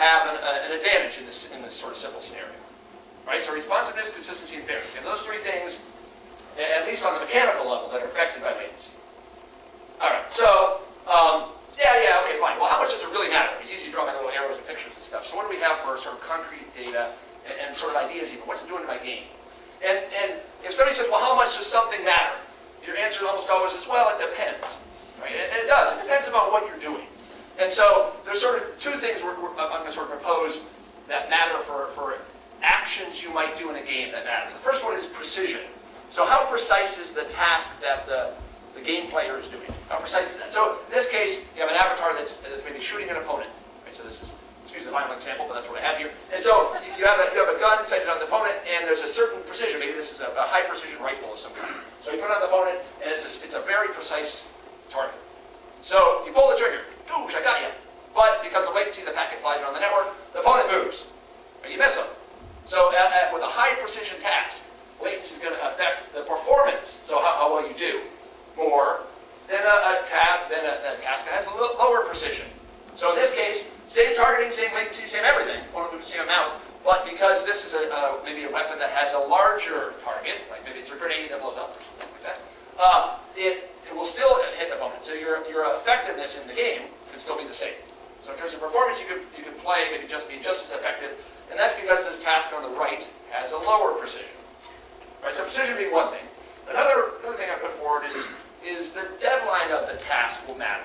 have an advantage in this sort of simple scenario. Right? So responsiveness, consistency, and fairness. And those three things, at least on the mechanical level, that are affected by latency. All right, so, okay, fine. Well, how much does it really matter? It's easy to draw my little arrows and pictures and stuff. So what do we have for sort of concrete data and sort of ideas even? What's it doing to my game? And if somebody says, well, how much does something matter? Your answer almost always is, well, it depends. Right? And it does. It depends about what you're doing. And so there's sort of two things I'm going to sort of propose that matter for actions you might do in a game that matter. The first one is precision. So how precise is the task that the game player is doing? How precise is that? So in this case, you have an avatar that's maybe shooting an opponent. Right? So this is, excuse the final example, but that's what I have here. And so you have a gun sighted on the opponent, and there's a certain precision. Maybe this is a high precision rifle of some kind. So you put it on the opponent, and it's a very precise target. So you pull the trigger. Oosh, I got you. But because of latency, the packet flies around the network, the opponent moves. And you miss him. So with a high precision task, latency is going to affect the performance, so how well you do, more than a task that has a little lower precision. So in this case, same targeting, same latency, same everything, only the same amount, but because this is maybe a weapon that has a larger target, like maybe it's a grenade that blows up or something like that, it will still hit the opponent. So your effectiveness in the game can still be the same. So in terms of performance, you could play, maybe be just as effective, and that's because this task on the right has a lower precision. Right, so precision being one thing. Another thing I put forward is the deadline of the task will matter.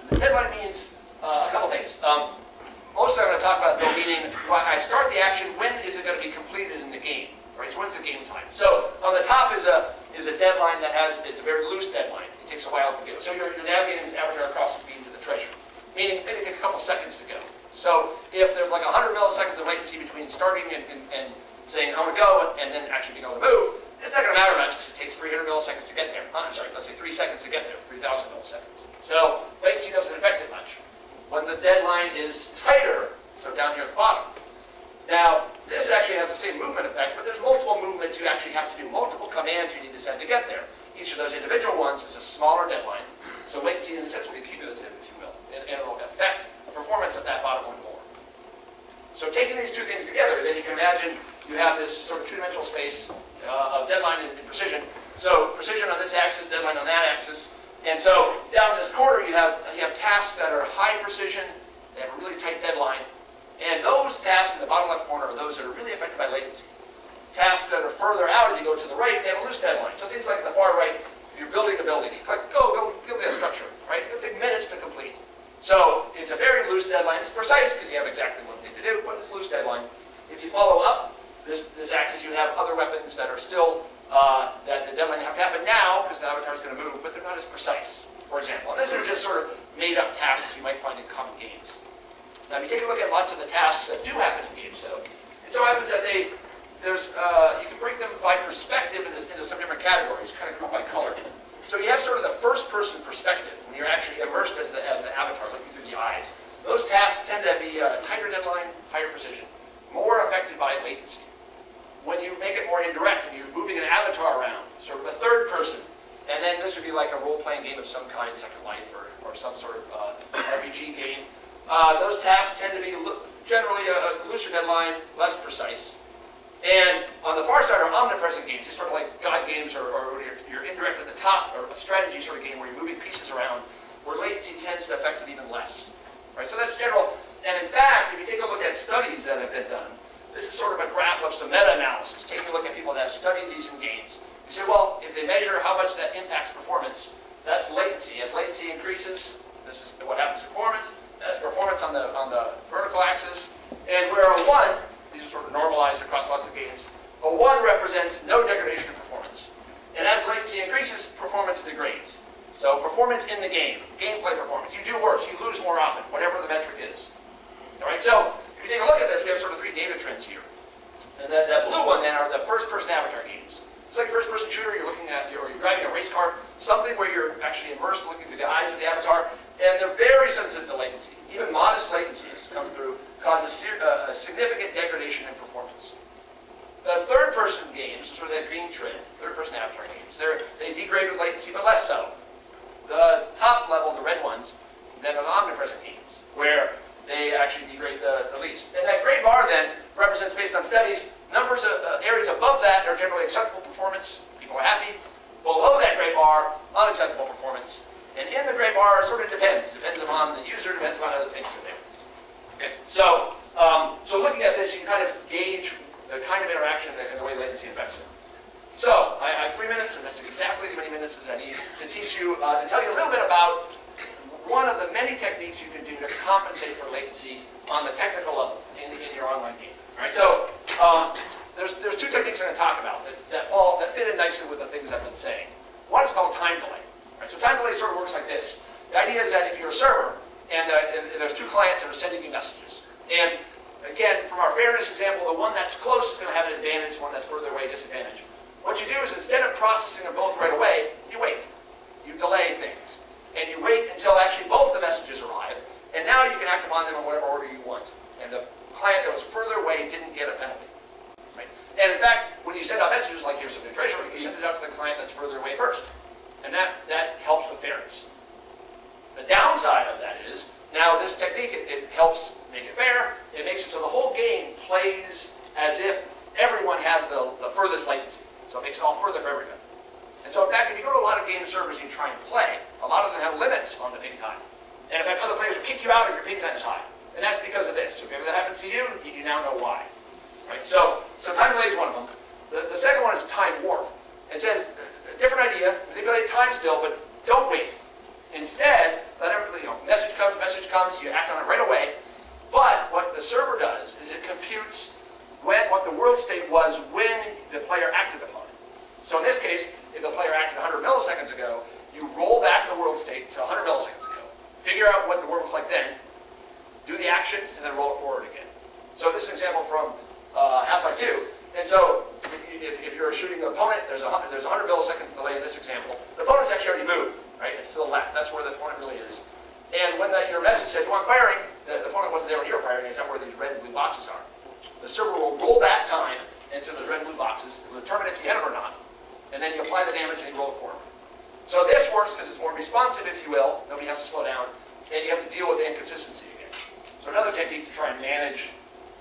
And the deadline means a couple things. Mostly I'm going to talk about though, meaning when I start the action, when is it going to be completed in the game? Right, so when's the game time? So on the top is a deadline that it's a very loose deadline. It takes a while to go. So you're navigating this avatar across the screen to the treasure, meaning maybe it takes a couple seconds to go. So if there's like 100 milliseconds of latency between starting and saying I want to go and then actually being able to move, it's not going to matter much because it takes 300 milliseconds to get there. I'm sorry, let's say 3 seconds to get there, 3,000 milliseconds. So latency doesn't affect it much. When the deadline is tighter, so down here at the bottom. Now, this actually has the same movement effect, but there's multiple movements you actually have to do, multiple commands you need to send to get there. Each of those individual ones is a smaller deadline, so latency in a sense will be cumulative, if you will, and it will affect the performance of that bottom one more. So taking these two things together, then you can imagine you have this sort of two-dimensional space of deadline and precision. So precision on this axis, deadline on that axis. And so down in this corner you have tasks that are high precision, they have a really tight deadline. And those tasks in the bottom left corner are those that are really affected by latency. Tasks that are further out, if you go to the right, they have a loose deadline. So things like in the far right, if you're building a building, you click, go build me a structure, right? It'll take minutes to complete. So it's a very loose deadline. It's precise because you have exactly one thing to do, but it's a loose deadline. If you follow up this axis, you have other weapons that are still, that the deadline have to happen now because the avatar is going to move, but they're not as precise, for example. And these are just sort of made-up tasks you might find in common games. Now, if you take a look at lots of the tasks that do happen in games, though, it so happens that you can break them by perspective into some different categories, kind of grouped by color. So you have sort of the first-person perspective when you're actually immersed as the avatar, looking through the eyes. Those tasks tend to be a tighter deadline, higher precision, more affected by latency. When you make it more indirect and you're moving an avatar around, sort of a third person, and then this would be like a role-playing game of some kind, Second Life or some sort of RPG game. Those tasks tend to be generally a looser deadline, less precise. And on the far side are omnipresent games. These sort of like God games or you're indirect at the top, or a strategy sort of game where you're moving pieces around, where latency tends to affect it even less. Right? So that's general. And in fact, if you take a look at studies that have been done, this is sort of a graph of some meta-analysis, taking a look at people that have studied these in games. You say, well, if they measure how much that impacts performance, that's latency. As latency increases, this is what happens to performance. That's performance on the vertical axis. And where a 1, these are sort of normalized across lots of games, a 1 represents no degradation of performance. And as latency increases, performance degrades. So performance in the game, gameplay performance. You do worse, you lose more often, whatever the metric is. All right, so if you take a look at this, we have sort of 3 data trends here. And that blue one then are the first-person avatar games. It's like a first-person shooter, you're looking at, or you're driving a race car, something where you're actually immersed looking through the eyes of the avatar, and they're very sensitive to latency. Even modest latencies come through, cause a significant degradation in performance. The third-person games, sort of that green trend, third-person avatar games, they degrade with latency, but less so. The top level, the red ones, then are the omnipresent games, where they actually degrade the least. And that gray bar then represents, based on studies, numbers of areas above that are generally acceptable performance. People are happy. Below that gray bar, unacceptable performance. And in the gray bar, it sort of depends. Depends upon the user, depends upon other things in there. Okay? So looking at this, you can kind of gauge the kind of interaction and the way latency affects it. So I have 3 minutes, and that's exactly as many minutes as I need to teach you, to tell you a little bit about one of the many techniques you can do to compensate for latency on the technical level in your online game. All right, so there's 2 techniques I'm going to talk about that fit in nicely with the things I've been saying. One is called time delay. All right, so time delay sort of works like this. The idea is that if you're a server and there's 2 clients that are sending you messages, and again, from our fairness example, the one that's close is going to have an advantage, the one that's further away, disadvantage. What you do is, instead of processing them both right away, you wait. You delay things. And you wait until actually both the messages arrive, and now you can act upon them in whatever order you want. And the client that was further away didn't get a penalty. Right? And in fact, when you send out messages like here's some new treasure, you send it out to the client that's further away first. And that helps with fairness. The downside of that is, now this technique, it helps make it fair. It makes it so the whole game plays as if everyone has the furthest latency. So it makes it all further for everybody. And so in fact, if you go to a lot of game servers and you try and play, a lot of them have limits on the ping time. And in fact, other players will kick you out if your ping time is high. And that's because of this. So if ever that happens to you, you now know why. Right? So time delay is one of them. The second one is time warp. It says, a different idea, manipulate time still, but don't wait. Instead, message comes, you act on it right away. But what the server does is it computes what the world state was when the player acted upon it. So in this case, if the player acted 100 milliseconds ago, you roll back the world state to 100 milliseconds ago, figure out what the world was like then, do the action, and then roll it forward again. So this is an example from Half-Life 2. And so if you're shooting the opponent, there's 100 milliseconds delay in this example. The opponent's actually already moved, right? It's to the left. That's where the opponent really is. And when your message says, well, I'm firing, the opponent wasn't there when you're firing. It's not where these red and blue boxes are. The server will roll back time into those red and blue boxes. It will determine if you hit them or not. And then you apply the damage and you roll it forward. So this works because it's more responsive, if you will. Nobody has to slow down. And you have to deal with the inconsistency again. So another technique to try and manage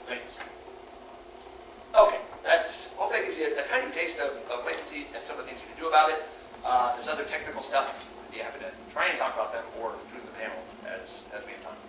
latency. Okay, hopefully that gives you a tiny taste of latency and some of the things you can do about it. There's other technical stuff. I'd be happy to try and talk about them or do the panel as we have time.